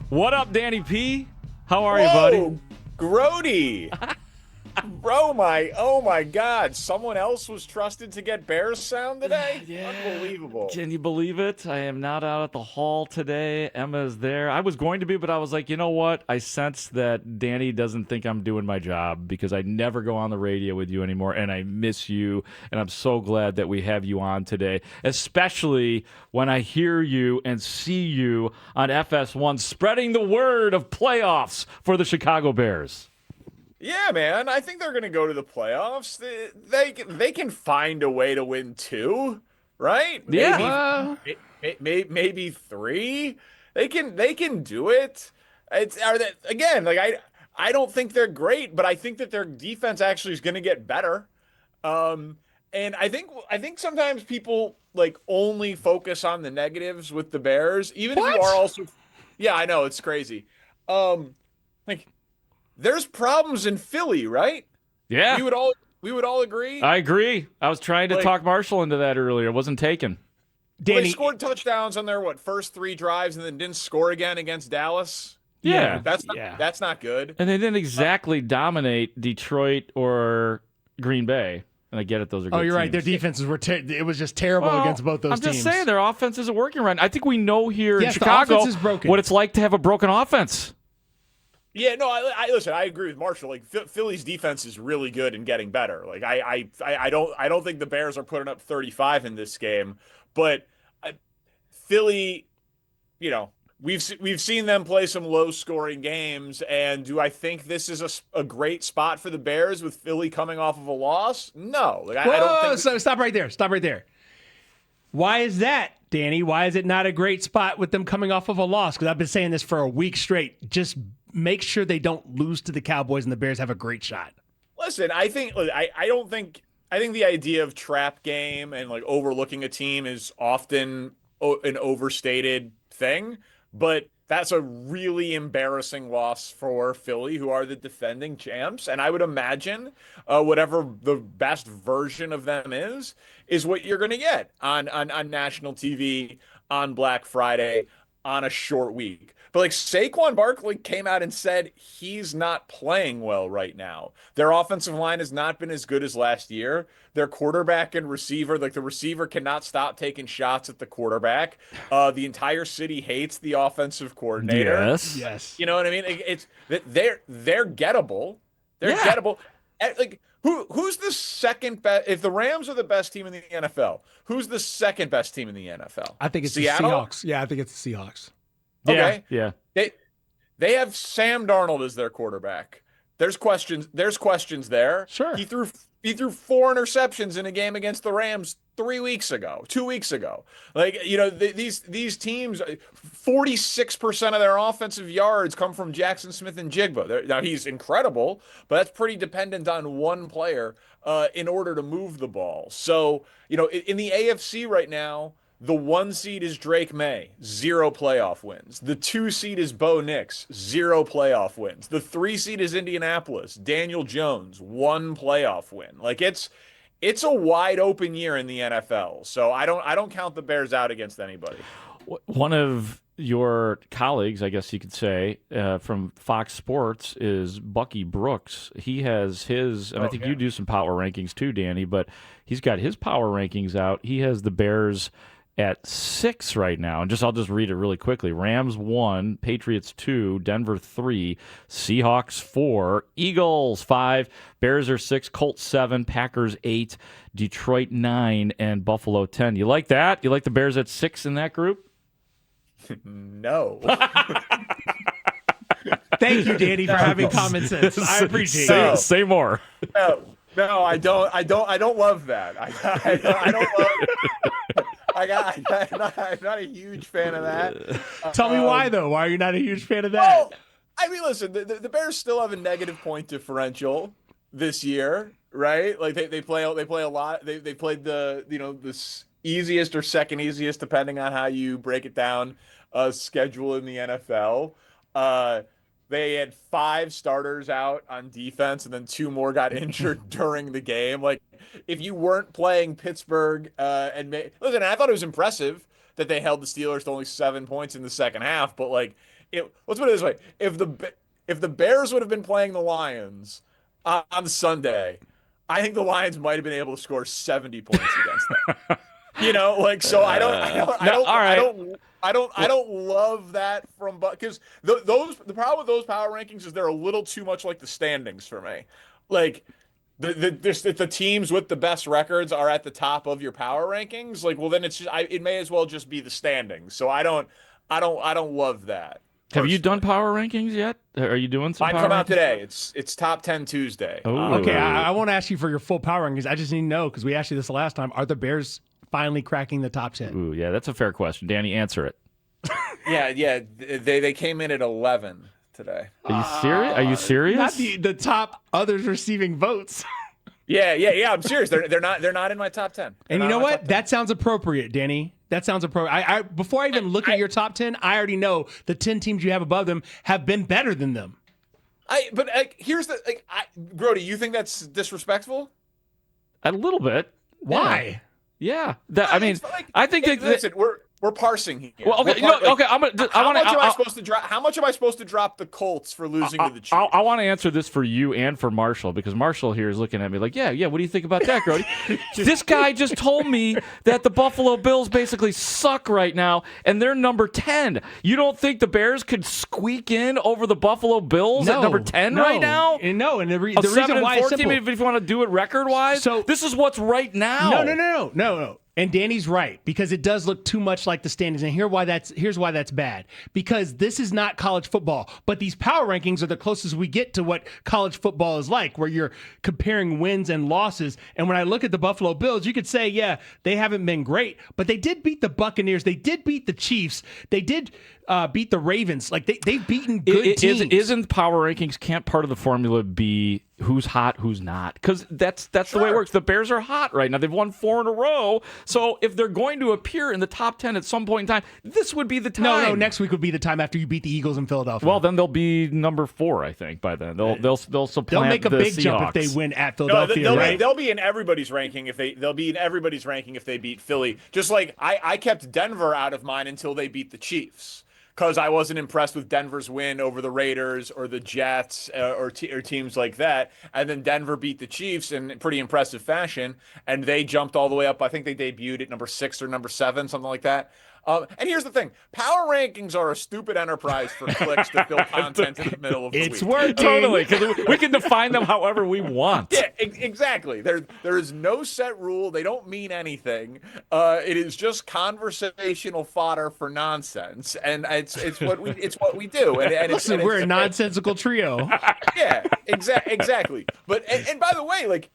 What up, Danny P? How are you, buddy? Grote. Bro, oh my God. Someone else was trusted to get Bears sound today? Yeah. Unbelievable. Can you believe it? I am not out at the hall today. Emma's there. I was going to be, but I was like, you know what? I sense that Danny doesn't think I'm doing my job because I never go on the radio with you anymore, and I miss you. And I'm so glad that we have you on today, especially when I hear you and see you on FS1 spreading the word of playoffs for the Chicago Bears. Yeah, man. I think they're going to go to the playoffs. They can find a way to win two, right? Yeah. Maybe three. They can do it. It's are that again, like I don't think they're great, but I think that their defense actually is going to get better. Um, and I think sometimes people like only focus on the negatives with the Bears, even if you are What? also, yeah, I know it's crazy. Um, like there's problems in Philly, right? Yeah. We would all agree. I agree. I was trying to Like, talk Marshall into that earlier. It wasn't taken. well, they Danny, scored touchdowns on their first three drives and then didn't score again against Dallas. Yeah. That's not good. And they didn't exactly dominate Detroit or Green Bay. And I get it; those are good you're right. Their teams. defenses were it was just terrible Well, against both those I'm teams. just saying their offense isn't working right. I think we know here in Yes, the Chicago offense is broken. what it's like to have a broken offense. Yeah, no, I listen. I agree with Marshall. Like Philly's defense is really good and getting better. Like I don't think the Bears are putting up 35 in this game, but Philly, we've seen them play some low scoring games. And do I think this is a great spot for the Bears with Philly coming off of a loss? No, like I don't think. So stop right there. Stop right there. Why is that, Danny? Why is it not a great spot with them coming off of a loss? Because I've been saying this for a week straight. Just make sure they don't lose to the Cowboys and the Bears have a great shot. Listen, I think the idea of trap game and like overlooking a team is often an overstated thing, but that's a really embarrassing loss for Philly, who are the defending champs. And I would imagine whatever the best version of them is what you're going to get on national TV on Black Friday on a short week. But like Saquon Barkley came out and said he's not playing well right now. Their offensive line has not been as good as last year. Their quarterback and receiver, like the receiver cannot stop taking shots at the quarterback. The entire city hates the offensive coordinator. Yes. You know what I mean? It's they're gettable. They're gettable. Like who's the second best? If the Rams are the best team in the NFL, who's the second best team in the NFL? I think it's Seattle? the Seahawks. Yeah, I think it's the Seahawks. Okay. Yeah. They have Sam Darnold as their quarterback. There's questions there. Sure. He threw four interceptions in a game against the Rams 2 weeks ago. Like, these teams, 46% of their offensive yards come from Jackson Smith and Jigba. Now he's incredible, but that's pretty dependent on one player in order to move the ball. So, in the AFC right now, the 1 seed is Drake May, 0 playoff wins. The 2 seed is Bo Nix, 0 playoff wins. The 3 seed is Indianapolis, Daniel Jones, 1 playoff win. Like it's a wide open year in the NFL. So I don't count the Bears out against anybody. One of your colleagues, I guess you could say, from Fox Sports is Bucky Brooks. He has his, and I think you do some power rankings too, Danny, but he's got his power rankings out. He has the Bears at 6 right now. And I'll just read it really quickly. Rams 1, Patriots 2, Denver 3, Seahawks 4, Eagles 5, Bears are 6, Colts 7, Packers 8, Detroit 9, and Buffalo 10. You like that? You like the Bears at 6 in that group? No. Thank you, Danny, for having common sense. I appreciate it. Say more. No, I don't love that. I don't love. I'm not a huge fan of that. Tell me why, though. Why are you not a huge fan of that? Well, I mean, listen, the Bears still have a negative point differential this year, right? Like they play a lot. They played the easiest or second easiest, depending on how you break it down, schedule in the NFL. They had 5 starters out on defense, and then 2 more got injured during the game. Like, if you weren't playing Pittsburgh, listen, I thought it was impressive that they held the Steelers to only 7 points in the second half. But like, let's put it this way: if the Bears would have been playing the Lions on Sunday, I think the Lions might have been able to score 70 points against them. So I don't love that because the problem with those power rankings is they're a little too much like the standings for me. Like the teams with the best records are at the top of your power rankings. Like, well, then it may as well just be the standings. So I don't love that. Have you done power rankings yet? Are you doing some? Mine come out today. It's top 10 Tuesday. Okay, I won't ask you for your full power rankings. I just need to know because we asked you this the last time. Are the Bears finally cracking the top 10? Ooh, yeah, that's a fair question. Danny, answer it. Yeah. They came in at 11 today. Are you serious? Are you serious? Not the top others receiving votes. Yeah. I'm serious. They're not in my top 10. And you know what? That sounds appropriate, Danny. That sounds appropriate. Before I even look at your top 10, I already know the 10 teams you have above them have been better than them. Here's the Grote, you think that's disrespectful? A little bit. Why? Yeah. I think listen, we're parsing here. Well, okay, how much am I supposed to drop the Colts for losing to the Chiefs? I want to answer this for you and for Marshall because Marshall here is looking at me like, yeah. What do you think about that, Grote? This guy just told me that the Buffalo Bills basically suck right now, and they're number 10. You don't think the Bears could squeak in over the Buffalo Bills at number 10 right now? No, and the reason why is simple. If you want to do it record-wise, so this is what's right now. No. And Danny's right, because it does look too much like the standings. And here's why that's bad. Because this is not college football. But these power rankings are the closest we get to what college football is like, where you're comparing wins and losses. And when I look at the Buffalo Bills, you could say, yeah, they haven't been great. But they did beat the Buccaneers. They did beat the Chiefs. They did beat the Ravens. Like, they've beaten good teams. Isn't power rankings, can't part of the formula be who's hot, who's not? Because that's the way it works. The Bears are hot right now. They've won 4 in a row. So if they're going to appear in the top 10 at some point in time, this would be the time. No, next week would be the time after you beat the Eagles in Philadelphia. Well, then they'll be number 4, I think, by then. They'll supplant They'll make a big Seahawks. jump if they win at Philadelphia, right? They'll be in everybody's ranking if they beat Philly. Just like I kept Denver out of mine until they beat the Chiefs. Because I wasn't impressed with Denver's win over the Raiders or the Jets or teams like that. And then Denver beat the Chiefs in pretty impressive fashion. And they jumped all the way up. I think they debuted at number 6 or number 7, something like that. And here's the thing. Power rankings are a stupid enterprise for clicks to fill content in the middle of the week. It's working. Totally. Because we can define them however we want. Yeah, exactly. There is no set rule. They don't mean anything. It is just conversational fodder for nonsense. And it's what we do. And Listen, we're a nonsensical trio. Yeah, exactly. But and by the way, like.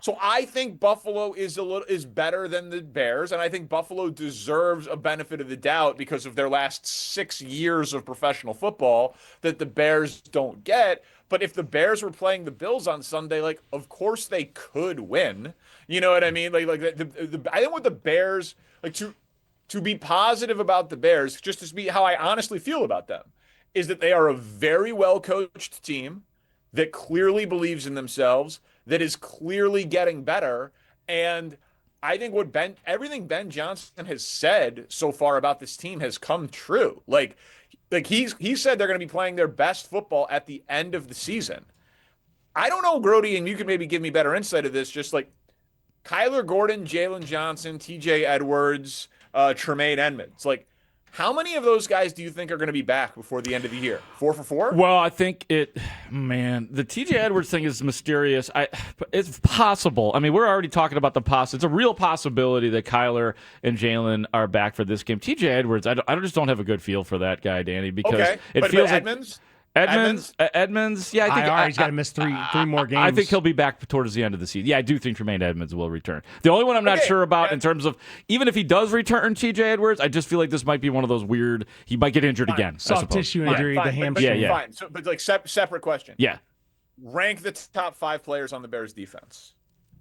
So I think Buffalo is better than the Bears, and I think Buffalo deserves a benefit of the doubt because of their last 6 years of professional football that the Bears don't get. But if the Bears were playing the Bills on Sunday, like, of course they could win. You know what I mean? Like I think with the Bears, like to be positive about the Bears, just to be how I honestly feel about them, is that they are a very well coached team that clearly believes in themselves, that is clearly getting better. And I think everything Ben Johnson has said so far about this team has come true. Like he said they're going to be playing their best football at the end of the season. I don't know, Grote, and you can maybe give me better insight of this, just like Kyler Gordon, Jalen Johnson, TJ Edwards, Tremaine Edmonds. Like, how many of those guys do you think are going to be back before the end of the year? 4 for 4? Well, I think the TJ Edwards thing is mysterious. It's possible. I mean, we're already talking about the possibility. It's a real possibility that Kyler and Jalen are back for this game. TJ Edwards, I just don't have a good feel for that guy, Danny, because it feels like Edmonds, yeah, I think he's got to miss three more games. I think he'll be back towards the end of the season. Yeah, I do think Tremaine Edmonds will return. The only one I'm not sure about in terms of, even if he does return TJ Edwards, I just feel like this might be one of those weird, he might get injured again. Soft tissue injury, the hamstring. Yeah. Fine. So, but like separate question. Yeah. Rank the top 5 players on the Bears defense.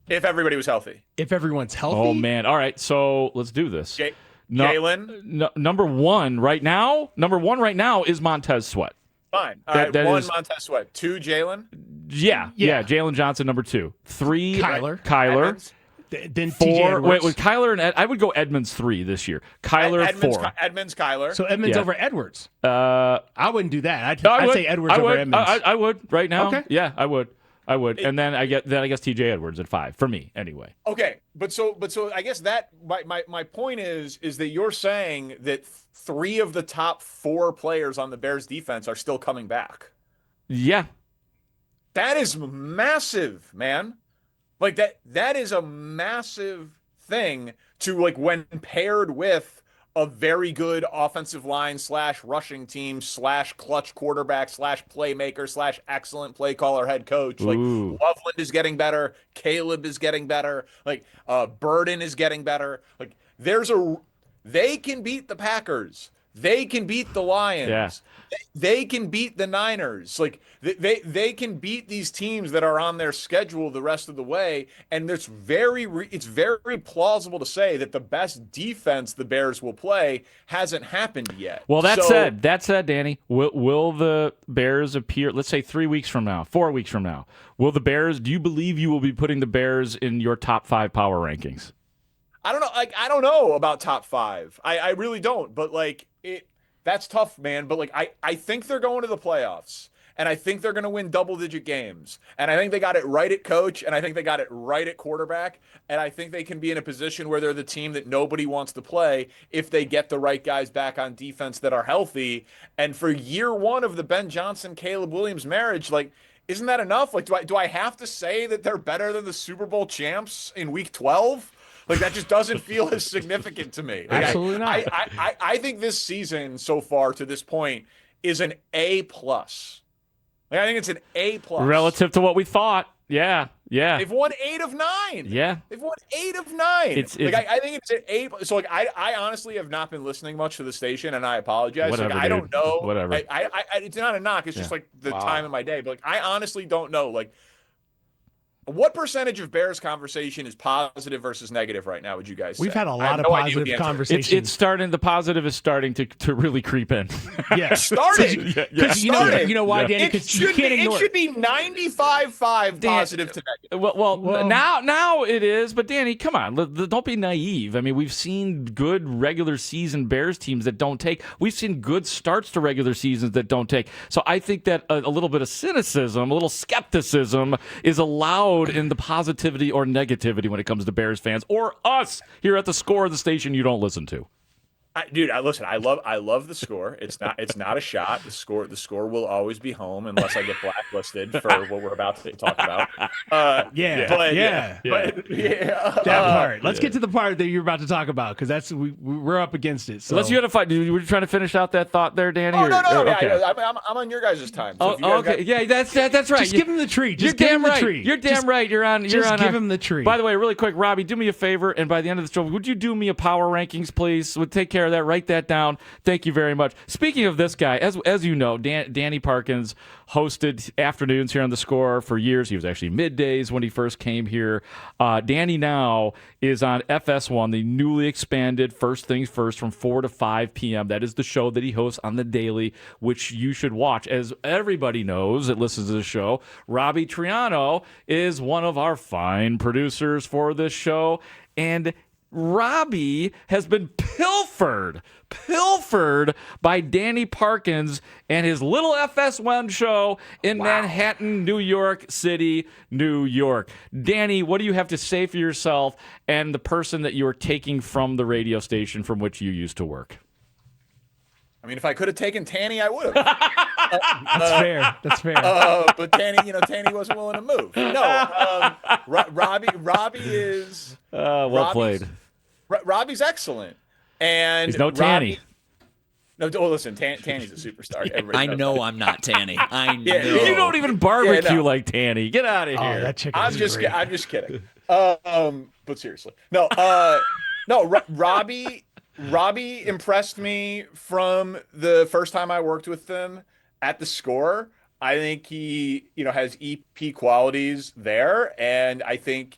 If everybody was healthy. If everyone's healthy? Oh, man. All right, so let's do this. Jalen? Number one right now is Montez Sweat. Fine. All right. 1, Montez Sweat. 2, Jalen? Yeah. Jalen Johnson, number 2. 3, Kyler. Edmonds? Then TJ 4. Edwards. Wait, with Kyler and I would go Edmonds 3 this year. Kyler Edmonds, 4. Edmonds, Kyler. So Edmonds over Edwards. I wouldn't do that. would. I'd say Edwards over Edmonds. I would right now. Okay. Yeah, I would. And then I guess TJ Edwards at 5 for me anyway. Okay, but so I guess that my point is that you're saying that 3 of the top 4 players on the Bears defense are still coming back. Yeah. That is massive, man. Like that is a massive thing to, like, when paired with a very good offensive line / rushing team / clutch quarterback / playmaker / excellent play caller head coach. Like, Loveland is getting better. Caleb is getting better. Like, Burden is getting better. Like, they can beat the Packers. They can beat the Lions. Yeah. They can beat the Niners. Like, they can beat these teams that are on their schedule the rest of the way. And it's very plausible to say that the best defense the Bears will play hasn't happened yet. Well, that said, Danny, will the Bears appear, let's say 3 weeks from now, 4 weeks from now, do you believe you will be putting the Bears in your top 5 power rankings? I don't know. Like, I don't know about top 5. I really don't. But, like, that's tough, man. But, like, I think they're going to the playoffs, and I think they're going to win double-digit games. And I think they got it right at coach, and I think they got it right at quarterback. And I think they can be in a position where they're the team that nobody wants to play if they get the right guys back on defense that are healthy. And for year 1 of the Ben Johnson, Caleb Williams marriage, like, isn't that enough? Like, do I have to say that they're better than the Super Bowl champs in week 12? Like, that just doesn't feel as significant to me. Like, Absolutely not. I think this season so far to this point is an A+. Like, I think it's an A+. Relative to what we thought. Yeah. They've won 8 of 9. Yeah. They've won 8 of 9. I think it's an A+. So, like, I honestly have not been listening much to the station, and I apologize. Whatever, like, I don't know. Whatever. It's not a knock. It's just, like, the time of my day. But, like, I honestly don't know. Like, what percentage of Bears conversation is positive versus negative right now, would you guys say? We've had a lot of positive conversations. It's starting. The positive is starting to really creep in. Yeah. Starting. Because you know why, Danny? Because you can't ignore it. It should be 95-5 positive to negative. Well, now it is. But, Danny, come on. Don't be naive. I mean, we've seen good regular season Bears teams that don't take. We've seen good starts to regular seasons that don't take. So I think that a little bit of cynicism, a little skepticism is allowed in the positivity or negativity when it comes to Bears fans or us here at the Score, the station you don't listen to. Dude, listen. I love the Score. It's not a shot. The Score will always be home unless I get blacklisted for what we're about to talk about. That part. Let's get to the part that you're about to talk about, because we're up against it. So. Unless you had a fight. Were you trying to finish out that thought there, Danny? No. Okay. I'm on your guys' time. So okay. Yeah, that's right. Just give him the tree. You're damn right. You're damn right. You're on. Give him the tree. By the way, really quick, Robbie, do me a favor, and by the end of the show, would you do me a power rankings, please? Would take care of that. Write that down. Thank you very much. Speaking of this guy, as you know, Danny Parkins hosted afternoons here on the Score for years. He was actually middays when he first came here. Danny now is on FS1, the newly expanded First Things First from 4 to 5 p.m. That is the show that he hosts on the daily, which you should watch. As everybody knows that listens to the show, Robbie Triano is one of our fine producers for this show, and Robbie has been pilfered by Danny Parkins and his little FS1 show in Manhattan, New York City, New York. Danny, what do you have to say for yourself and the person that you are taking from the radio station from which you used to work? I mean, if I could have taken Tanny, I would have. That's fair. But Tanny wasn't willing to move. No, Robbie is played. Robbie's excellent, and he's no Tanny. Listen, Tanny's a superstar. I know I'm not Tanny. I know. You don't even barbecue like Tanny. Get out of here. That chicken I'm just kidding. But seriously, no. Robbie impressed me from the first time I worked with him at the Score. I think he, has EP qualities there, and I think,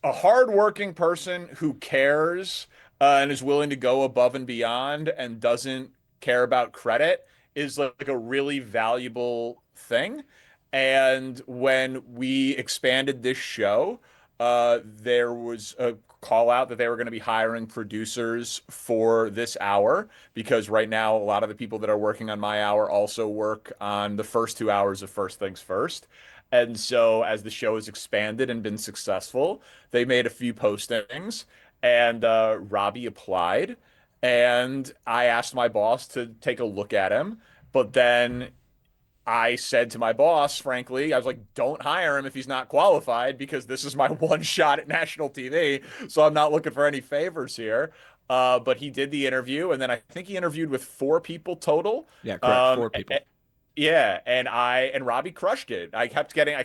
a hardworking person who cares and is willing to go above and beyond and doesn't care about credit is like a really valuable thing. And when we expanded this show, there was a call out that they were going to be hiring producers for this hour because right now a lot of the people that are working on my hour also work on the first 2 hours of First Things First. And so as the show has expanded and been successful, they made a few postings and Robbie applied and I asked my boss to take a look at him, but then I said to my boss, frankly, I was like, don't hire him if he's not qualified because this is my one shot at national TV. So I'm not looking for any favors here. But he did the interview, and then I think he interviewed with 4 people total. Yeah, correct. 4 people. Yeah, and Robbie crushed it. I kept getting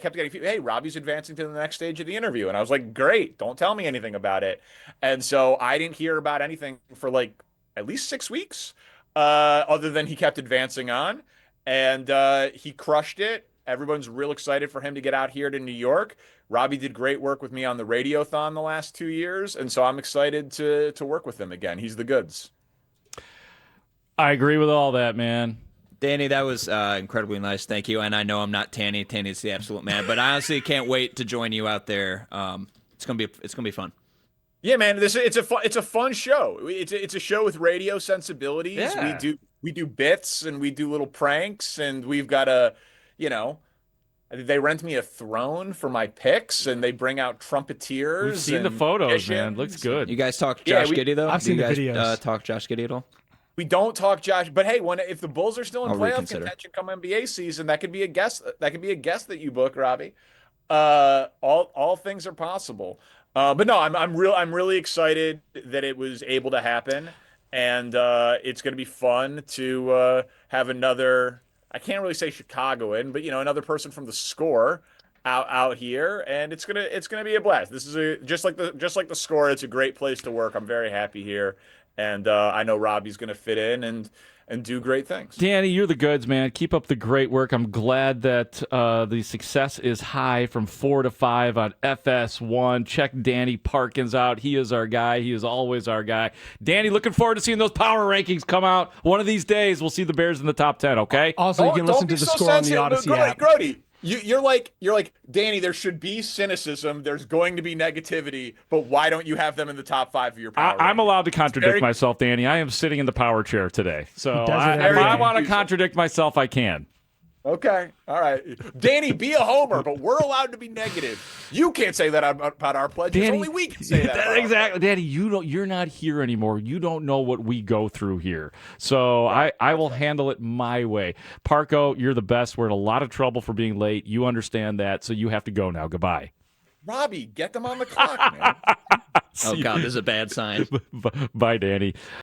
hey, Robbie's advancing to the next stage of the interview. And I was like, great, don't tell me anything about it. And so I didn't hear about anything for like at least 6 weeks, other than he kept advancing on. And he crushed it. Everyone's real excited for him to get out here to New York. Robbie did great work with me on the Radiothon the last 2 years, and so I'm excited to work with him again. He's the goods. I agree with all that, man. Danny, that was incredibly nice. Thank you. And I know I'm not Tanny. Tanny's the absolute man. But I honestly can't wait to join you out there. It's gonna be fun. Yeah, man. It's a fun show. It's a show with radio sensibilities. Yeah. We do bits and we do little pranks, and we've got they rent me a throne for my picks, and they bring out trumpeters. We've seen the photos, man. Looks good. You guys talk Josh Giddey, though? I've seen the videos. videos. Talk Josh Giddey at all? We don't talk Josh, but hey, if the Bulls are still in I'll playoff reconsider. contention come NBA season, that could be a guest. That could be a guest that you book, Robbie. All things are possible. But no, I'm really excited that it was able to happen, and it's going to be fun to have another. I can't really say Chicagoan, but another person from the Score out here, and it's gonna be a blast. This is just like the Score. It's a great place to work. I'm very happy here, and I know Robbie's gonna fit in and do great things. Danny, you're the goods, man. Keep up the great work. I'm glad that the success is high from 4 to 5 on FS1. Check Danny Parkins out. He is our guy. He is always our guy. Danny, looking forward to seeing those power rankings come out. One of these days, we'll see the Bears in the top 10, okay? Also, you can listen to the Score on the Odyssey app. Grote, you're like Danny. There should be cynicism. There's going to be negativity, but why don't you have them in the top 5 of your power? I'm allowed to contradict myself, Danny. I am sitting in the power chair today, so if every I day. want to contradict myself, I can. Okay, all right, Danny, be a homer, but we're allowed to be negative. You can't say that about our pledges. Danny, Only we can say that. Exactly, Danny. You're not here anymore. You don't know what we go through here. So I will handle it my way. Parco, you're the best. We're in a lot of trouble for being late. You understand that, so you have to go now. Goodbye. Robbie, get them on the clock, man. Oh, God, this is a bad sign. Bye, Danny.